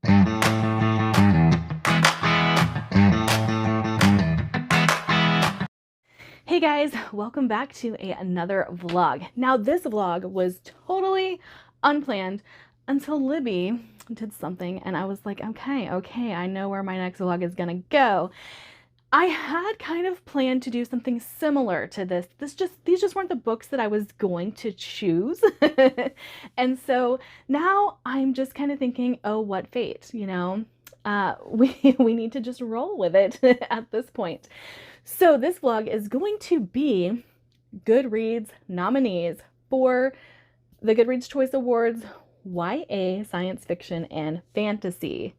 Hey guys, welcome back to another vlog. Now this vlog was totally unplanned until Libby did something and I was like, okay, I know where my next vlog is gonna go. I had kind of planned to do something similar to this. These just weren't the books that I was going to choose. And so now I'm just kind of thinking, oh, what fate, you know? We need to just roll with it at this point. So this vlog is going to be Goodreads nominees for the Goodreads Choice Awards YA, science fiction, and fantasy.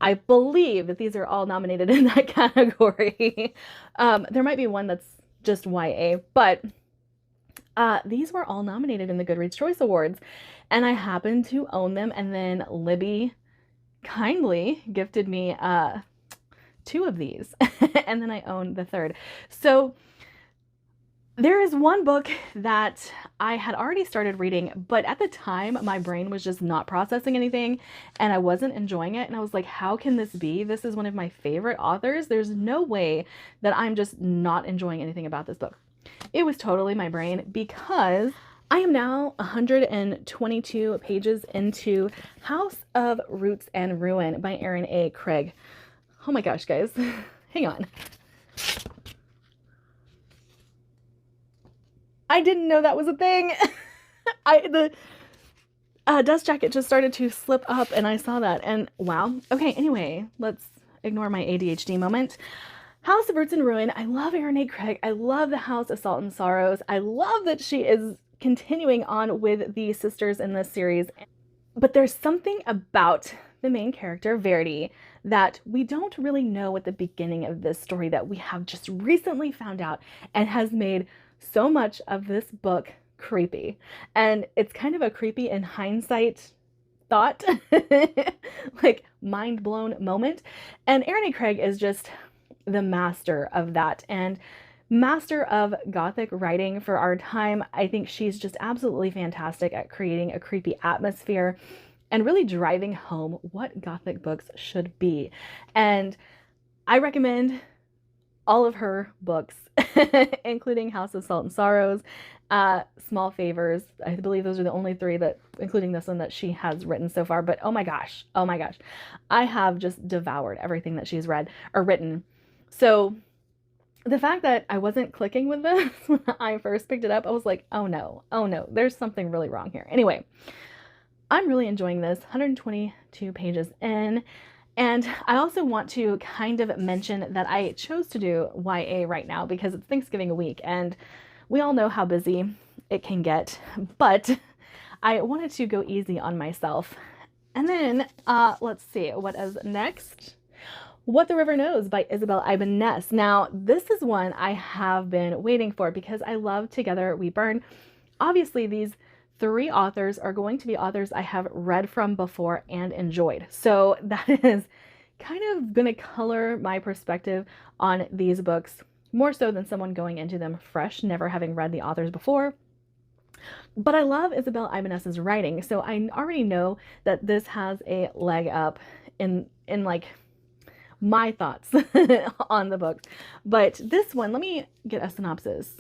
I believe that these are all nominated in that category. There might be one that's just YA, but these were all nominated in the Goodreads Choice Awards, and I happen to own them. And then Libby kindly gifted me two of these, and then I own the third. So there is one book that I had already started reading, but at the time my brain was just not processing anything and I wasn't enjoying it. And I was like, how can this be? This is one of my favorite authors. There's no way that I'm just not enjoying anything about this book. It was totally my brain, because I am now 122 pages into House of Roots and Ruin by Erin A. Craig. Oh my gosh, guys, hang on. I didn't know that was a thing. The dust jacket just started to slip up and I saw that and wow. Okay, anyway, let's ignore my ADHD moment. House of Roots and Ruin. I love Erin A. Craig. I love the House of Salt and Sorrows. I love that she is continuing on with the sisters in this series. But there's something about the main character, Verity, that we don't really know at the beginning of this story that we have just recently found out and has made so much of this book creepy. And it's kind of a creepy in hindsight thought, like mind blown moment. And Erin A. Craig is just the master of that and master of Gothic writing for our time. I think she's just absolutely fantastic at creating a creepy atmosphere and really driving home what Gothic books should be. And I recommend all of her books, including House of Salt and Sorrows, Small Favors. I believe those are the only three that, including this one, that she has written so far. But oh my gosh, I have just devoured everything that she's read or written. So the fact that I wasn't clicking with this when I first picked it up, I was like, oh no, there's something really wrong here. Anyway, I'm really enjoying this, 122 pages in. And I also want to kind of mention that I chose to do YA right now because it's Thanksgiving week and we all know how busy it can get, but I wanted to go easy on myself. And then let's see what is next. What the River Knows by Isabel Ibanez. Now, this is one I have been waiting for because I love Together We Burn. Obviously, these three authors are going to be authors I have read from before and enjoyed. So that is kind of going to color my perspective on these books more so than someone going into them fresh, never having read the authors before. But I love Isabel Ibanez's writing, so I already know that this has a leg up in like my thoughts on the books. But this one, let me get a synopsis.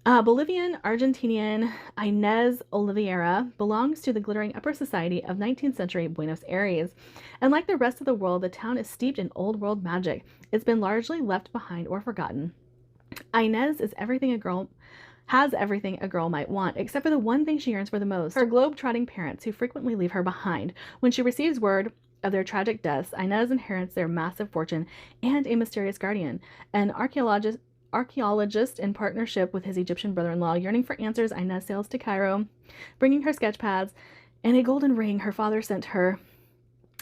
Bolivian-Argentinian Inez Oliveira belongs to the glittering upper society of 19th century Buenos Aires. And like the rest of the world, the town is steeped in old world magic. It's been largely left behind or forgotten. Inez is everything a girl might want, except for the one thing she yearns for the most, her globe-trotting parents who frequently leave her behind. When she receives word of their tragic deaths, Inez inherits their massive fortune and a mysterious guardian, an archaeologist in partnership with his Egyptian brother-in-law. Yearning for answers, Inez sails to Cairo, bringing her sketch pads and a golden ring her father sent her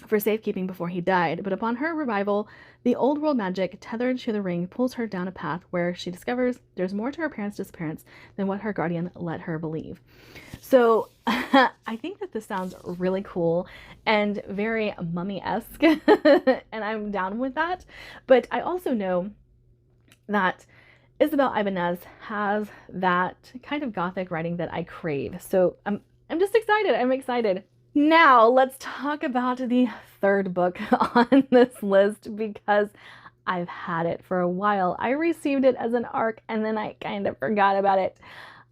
for safekeeping before he died. But upon her revival, the old world magic tethered to the ring pulls her down a path where she discovers there's more to her parents' disappearance than what her guardian let her believe. So I think that this sounds really cool and very mummy-esque, and I'm down with that. But I also know that Isabel Ibanez has that kind of Gothic writing that I crave. So I'm just excited. I'm excited. Now let's talk about the third book on this list because I've had it for a while. I received it as an ARC and then I kind of forgot about it.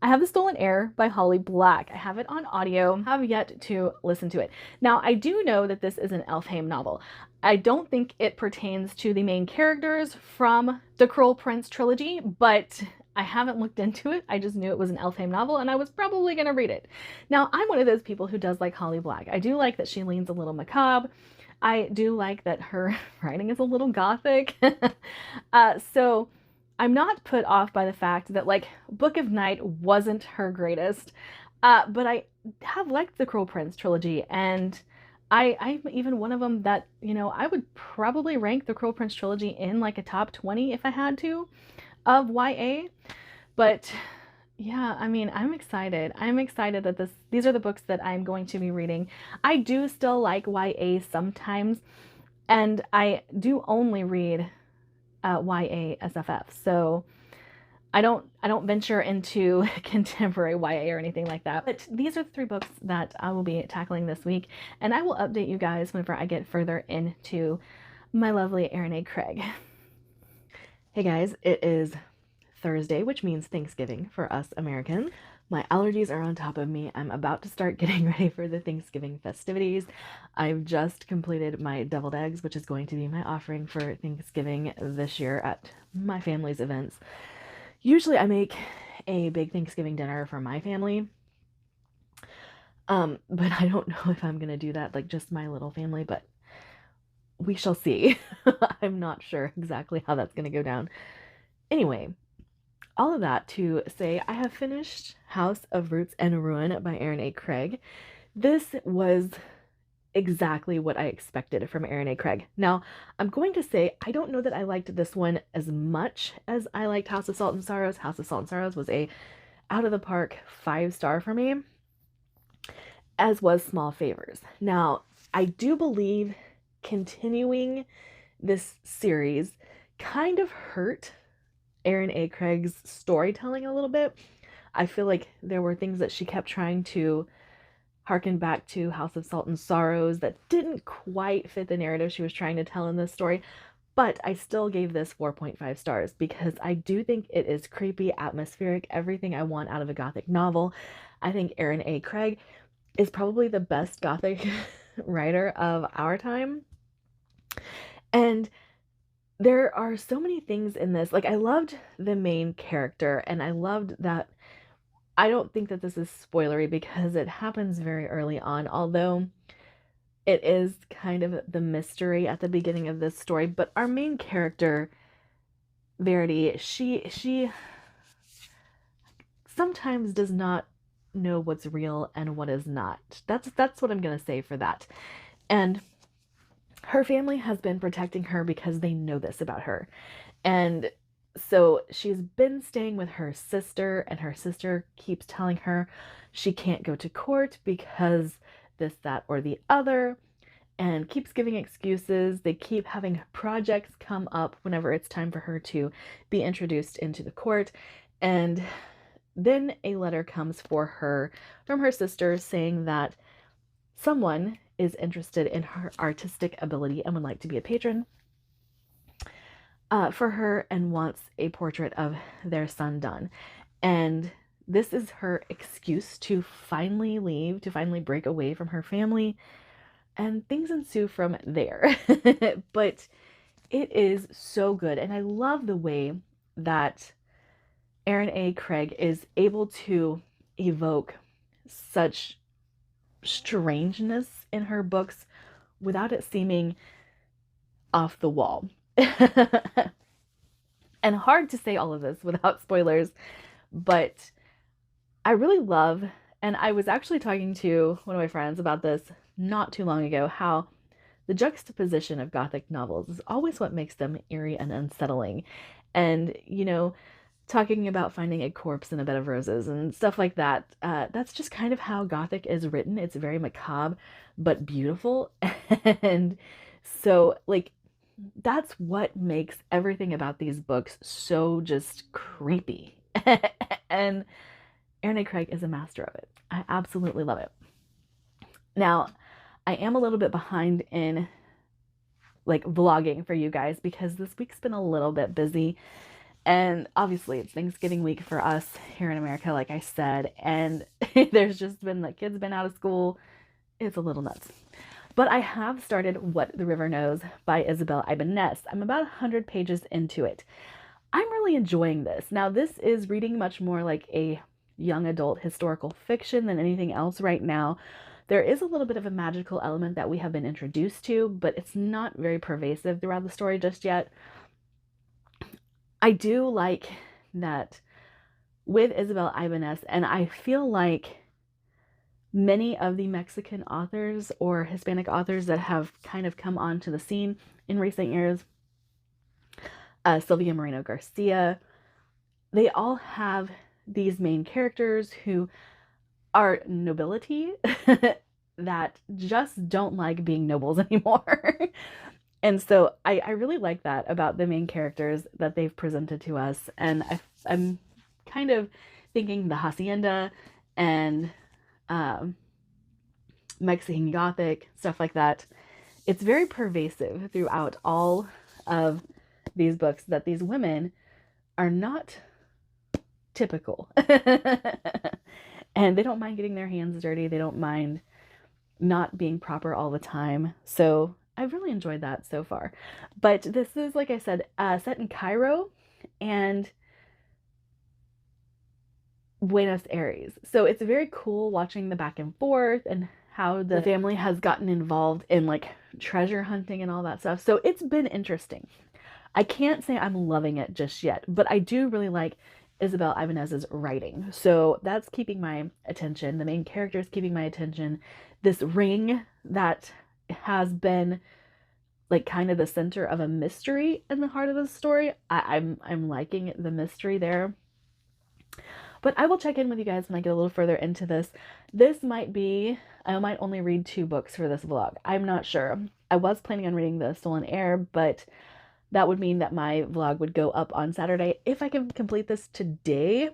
I have The Stolen Heir by Holly Black. I have it on audio. I have yet to listen to it. Now, I do know that this is an Elfhame novel. I don't think it pertains to the main characters from the Cruel Prince trilogy, but I haven't looked into it. I just knew it was an Elfhame novel and I was probably going to read it. Now, I'm one of those people who does like Holly Black. I do like that she leans a little macabre. I do like that her writing is a little gothic. So I'm not put off by the fact that like Book of Night wasn't her greatest, but I have liked the Cruel Prince trilogy, and I'm even one of them that, you know, I would probably rank the Cruel Prince trilogy in like a top 20 if I had to of YA. But yeah, I mean, I'm excited. I'm excited that these are the books that I'm going to be reading. I do still like YA sometimes, and I do only read YA SFF. So I don't venture into contemporary YA or anything like that. But these are the three books that I will be tackling this week, and I will update you guys whenever I get further into my lovely Erin A. Craig. Hey guys, it is Thursday, which means Thanksgiving for us Americans. My allergies are on top of me. I'm about to start getting ready for the Thanksgiving festivities. I've just completed my deviled eggs, which is going to be my offering for Thanksgiving this year at my family's events. Usually I make a big Thanksgiving dinner for my family, but I don't know if I'm gonna do that, like just my little family, but we shall see. I'm not sure exactly how that's gonna go down. Anyway, all of that to say I have finished House of Roots and Ruin by Erin A. Craig. This was exactly what I expected from Erin A. Craig. Now, I'm going to say I don't know that I liked this one as much as I liked House of Salt and Sorrows. House of Salt and Sorrows was a out of the park 5-star for me, as was Small Favors. Now, I do believe continuing this series kind of hurt Erin A. Craig's storytelling a little bit. I feel like there were things that she kept trying to harken back to House of Salt and Sorrows that didn't quite fit the narrative she was trying to tell in this story, but I still gave this 4.5 stars because I do think it is creepy, atmospheric, everything I want out of a gothic novel. I think Erin A. Craig is probably the best gothic writer of our time, and there are so many things in this. Like, I loved the main character, and I loved that. I don't think that this is spoilery because it happens very early on, although it is kind of the mystery at the beginning of this story. But our main character, Verity, she sometimes does not know what's real and what is not. That's what I'm gonna say for that. And her family has been protecting her because they know this about her. And so she's been staying with her sister, and her sister keeps telling her she can't go to court because this, that, or the other, and keeps giving excuses. They keep having projects come up whenever it's time for her to be introduced into the court. And then a letter comes for her from her sister saying that someone is interested in her artistic ability and would like to be a patron for her and wants a portrait of their son done. And this is her excuse to finally leave, to finally break away from her family, and things ensue from there. But it is so good, and I love the way that Erin A. Craig is able to evoke such strangeness in her books without it seeming off the wall. And hard to say all of this without spoilers, but I really love, and I was actually talking to one of my friends about this not too long ago, how the juxtaposition of Gothic novels is always what makes them eerie and unsettling. And, you know, talking about finding a corpse in a bed of roses and stuff like that, that's just kind of how Gothic is written. It's very macabre, but beautiful. And so, like, that's what makes everything about these books so just creepy. And Erin A. Craig is a master of it. I absolutely love it. Now, I am a little bit behind in like vlogging for you guys because this week's been a little bit busy, and obviously it's Thanksgiving week for us here in America, like I said, and there's just been the kids been out of school. It's a little nuts. But I have started What the River Knows by Isabel Ibanez. I'm about 100 pages into it. I'm really enjoying this. Now, this is reading much more like a young adult historical fiction than anything else right now. There is a little bit of a magical element that we have been introduced to, but it's not very pervasive throughout the story just yet. I do like that with Isabel Ibanez, and I feel like many of the Mexican authors or Hispanic authors that have kind of come onto the scene in recent years, Sylvia Moreno Garcia, they all have these main characters who are nobility that just don't like being nobles anymore. And so I really like that about the main characters that they've presented to us. And I'm kind of thinking the Hacienda and Mexican Gothic, stuff like that. It's very pervasive throughout all of these books that these women are not typical. And they don't mind getting their hands dirty. They don't mind not being proper all the time. So I've really enjoyed that so far. But this is, like I said, set in Cairo and Buenos Aires. So it's very cool watching the back and forth and how the family has gotten involved in like treasure hunting and all that stuff. So it's been interesting. I can't say I'm loving it just yet, but I do really like Isabel Ibanez's writing. So that's keeping my attention. The main character is keeping my attention. This ring that has been like kind of the center of a mystery in the heart of the story. I'm liking the mystery there. But I will check in with you guys when I get a little further into this. This might be, I might only read 2 books for this vlog. I'm not sure. I was planning on reading The Stolen Heir, but that would mean that my vlog would go up on Saturday. If I can complete this today,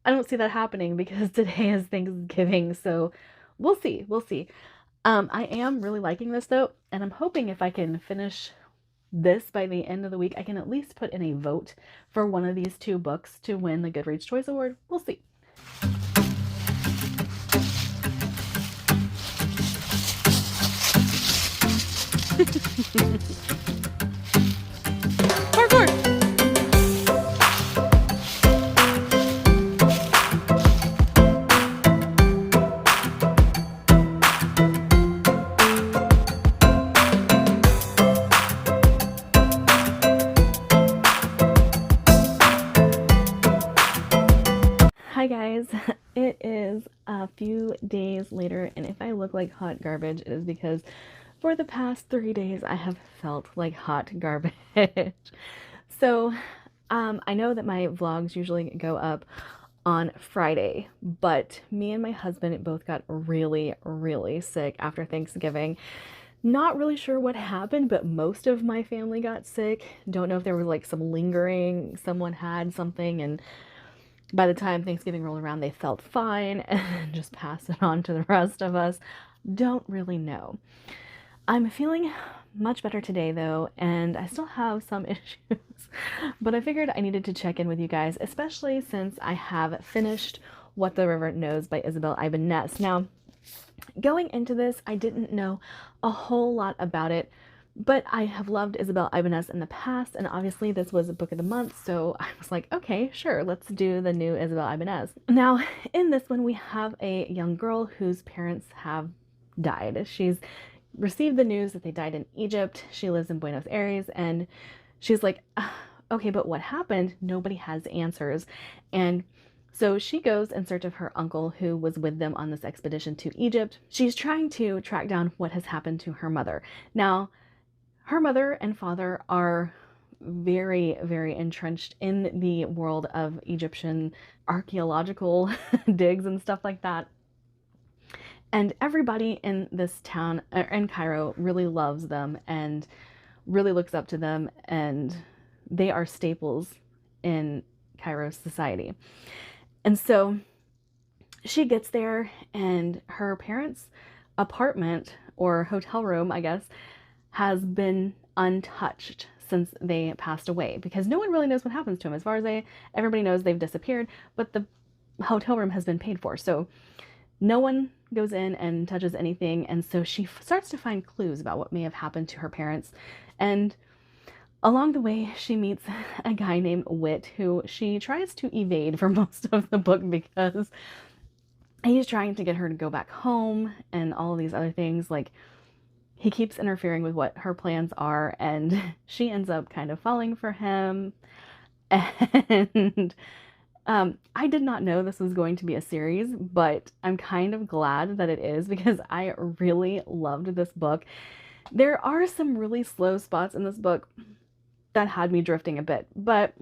I don't see that happening because today is Thanksgiving. So we'll see. We'll see. I am really liking this though. And I'm hoping if I can finish this by the end of the week, I can at least put in a vote for one of these 2 books to win the Goodreads Choice Award. We'll see. Parkour! Hi guys, it is a few days later, and if I look like hot garbage, it is because for the past 3 days I have felt like hot garbage. So I know that my vlogs usually go up on Friday, but me and my husband both got really, really sick after Thanksgiving. Not really sure what happened, but most of my family got sick. Don't know if there was like some lingering, someone had something, and by the time Thanksgiving rolled around, they felt fine and just passed it on to the rest of us. Don't really know. I'm feeling much better today though, and I still have some issues, but I figured I needed to check in with you guys, especially since I have finished What the River Knows by Isabel Ibanez. Now, going into this, I didn't know a whole lot about it, but I have loved Isabel Ibanez in the past, and obviously this was a book of the month, so I was like, okay, sure, let's do the new Isabel Ibanez. Now, in this one, we have a young girl whose parents have died. She's received the news that they died in Egypt. She lives in Buenos Aires, and she's like, okay, but what happened? Nobody has answers. And so she goes in search of her uncle who was with them on this expedition to Egypt. She's trying to track down what has happened to her mother. Now, her mother and father are very, very entrenched in the world of Egyptian archaeological digs and stuff like that. And everybody in this town, in Cairo, really loves them and really looks up to them, and they are staples in Cairo's society. And so she gets there, and her parents apartment or hotel room, I guess, has been untouched since they passed away, because no one really knows what happens to them. As far as everybody knows, they've disappeared, but the hotel room has been paid for. So no one goes in and touches anything. And so she starts to find clues about what may have happened to her parents. And along the way, she meets a guy named Whit, who she tries to evade for most of the book because he's trying to get her to go back home and all of these other things. Like, he keeps interfering with what her plans are, and she ends up kind of falling for him. And I did not know this was going to be a series, but I'm kind of glad that it is, because I really loved this book. There are some really slow spots in this book that had me drifting a bit, but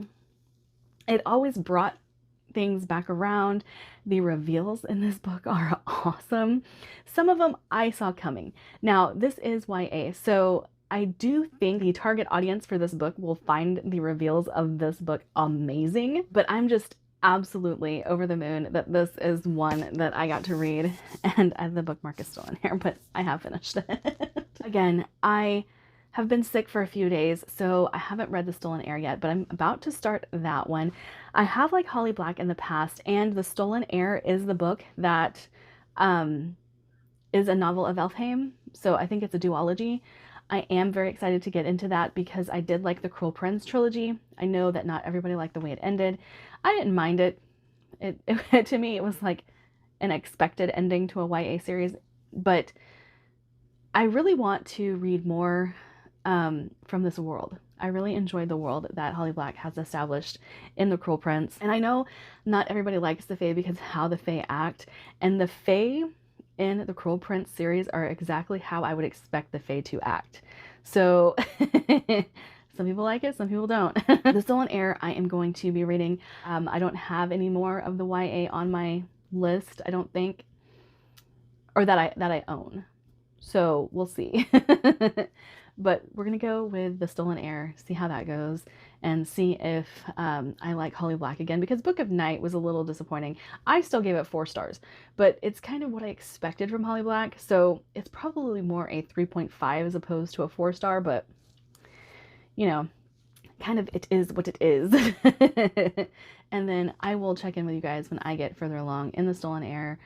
it always brought things back around. The reveals in this book are awesome. Some of them I saw coming. Now, this is YA, so I do think the target audience for this book will find the reveals of this book amazing, but I'm just absolutely over the moon that this is one that I got to read, and the bookmark is still in here, but I have finished it. Again, I have been sick for a few days, so I haven't read The Stolen Heir yet, but I'm about to start that one. I have liked Holly Black in the past, and The Stolen Heir is the book that is a novel of Elfhame, so I think it's a duology. I am very excited to get into that because I did like the Cruel Prince trilogy. I know that not everybody liked the way it ended. I didn't mind it. To me, it was like an expected ending to a YA series, but I really want to read more from this world. I really enjoyed the world that Holly Black has established in The Cruel Prince. And I know not everybody likes the Fae because of how the Fae act, and the Fae in the Cruel Prince series are exactly how I would expect the Fae to act. So some people like it, some people don't. The Stolen Heir I am going to be reading. I don't have any more of the YA on my list, I don't think, or that I own. So we'll see. But we're going to go with The Stolen Heir, see how that goes, and see if I like Holly Black again, because Book of Night was a little disappointing. I still gave it 4 stars, but it's kind of what I expected from Holly Black, so it's probably more a 3.5 as opposed to a 4-star, but, you know, kind of it is what it is. And then I will check in with you guys when I get further along in The Stolen Heir.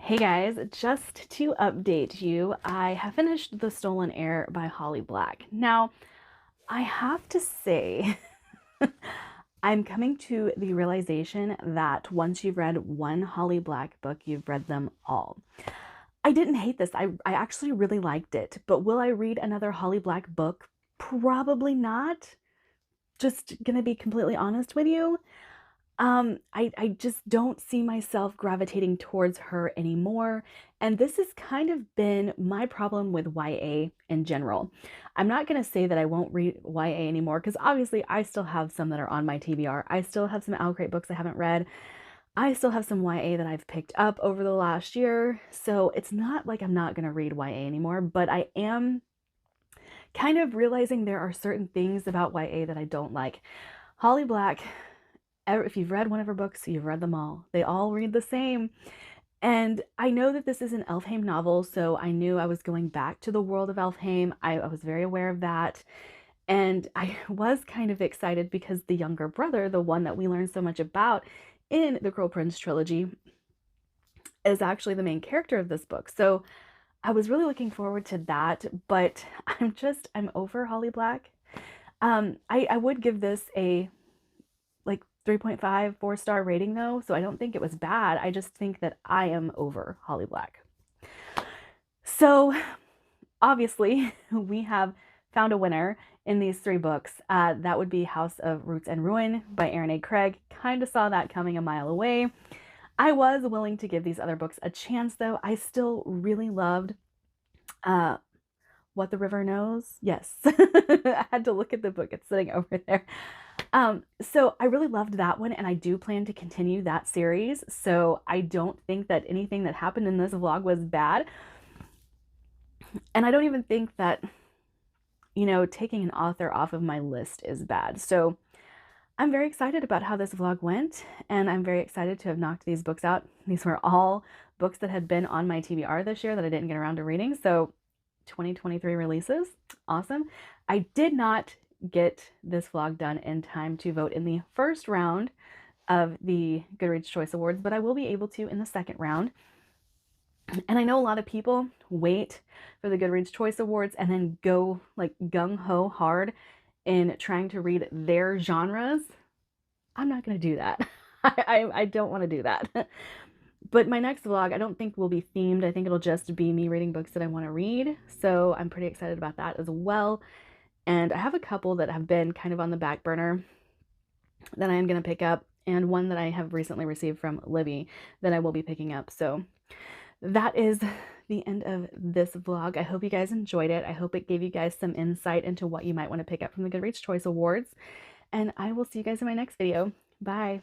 Hey guys, just to update you, I have finished The Stolen Heir by Holly Black. Now, I have to say, I'm coming to the realization that once you've read one Holly Black book, you've read them all. I didn't hate this. I actually really liked it, but will I read another Holly Black book? Probably not. Just gonna be completely honest with you. I just don't see myself gravitating towards her anymore. And this has kind of been my problem with YA in general. I'm not going to say that I won't read YA anymore, because obviously I still have some that are on my TBR. I still have some Outcrate books I haven't read. I still have some YA that I've picked up over the last year. So it's not like I'm not going to read YA anymore, but I am kind of realizing there are certain things about YA that I don't like. Holly Black, if you've read one of her books, you've read them all. They all read the same. And I know that this is an Elfhame novel, so I knew I was going back to the world of Elfhame. I was very aware of that. And I was kind of excited because the younger brother, the one that we learned so much about in the Cruel Prince trilogy, is actually the main character of this book. So I was really looking forward to that, but I'm over Holly Black. I would give this a 3.5, 4-star rating though, so I don't think it was bad. I just think that I am over Holly Black. So obviously we have found a winner in these 3 books. That would be House of Roots and Ruin by Erin A. Craig. Kind of saw that coming a mile away. I was willing to give these other books a chance though. I still really loved What the River Knows. Yes. I had to look at the book. It's sitting over there. So I really loved that one, and I do plan to continue that series. So I don't think that anything that happened in this vlog was bad. And I don't even think that, you know, taking an author off of my list is bad. So I'm very excited about how this vlog went, and I'm very excited to have knocked these books out. These were all books that had been on my TBR this year that I didn't get around to reading. So 2023 releases, awesome. I did not get this vlog done in time to vote in the first round of the Goodreads Choice Awards, but I will be able to in the second round. And I know a lot of people wait for the Goodreads Choice Awards and then go like gung-ho hard in trying to read their genres. I'm not going to do that. I don't want to do that. But my next vlog, I don't think will be themed. I think it'll just be me reading books that I want to read. So I'm pretty excited about that as well. And I have a couple that have been kind of on the back burner that I am going to pick up, and one that I have recently received from Libby that I will be picking up. So that is the end of this vlog. I hope you guys enjoyed it. I hope it gave you guys some insight into what you might want to pick up from the Goodreads Choice Awards. And I will see you guys in my next video. Bye.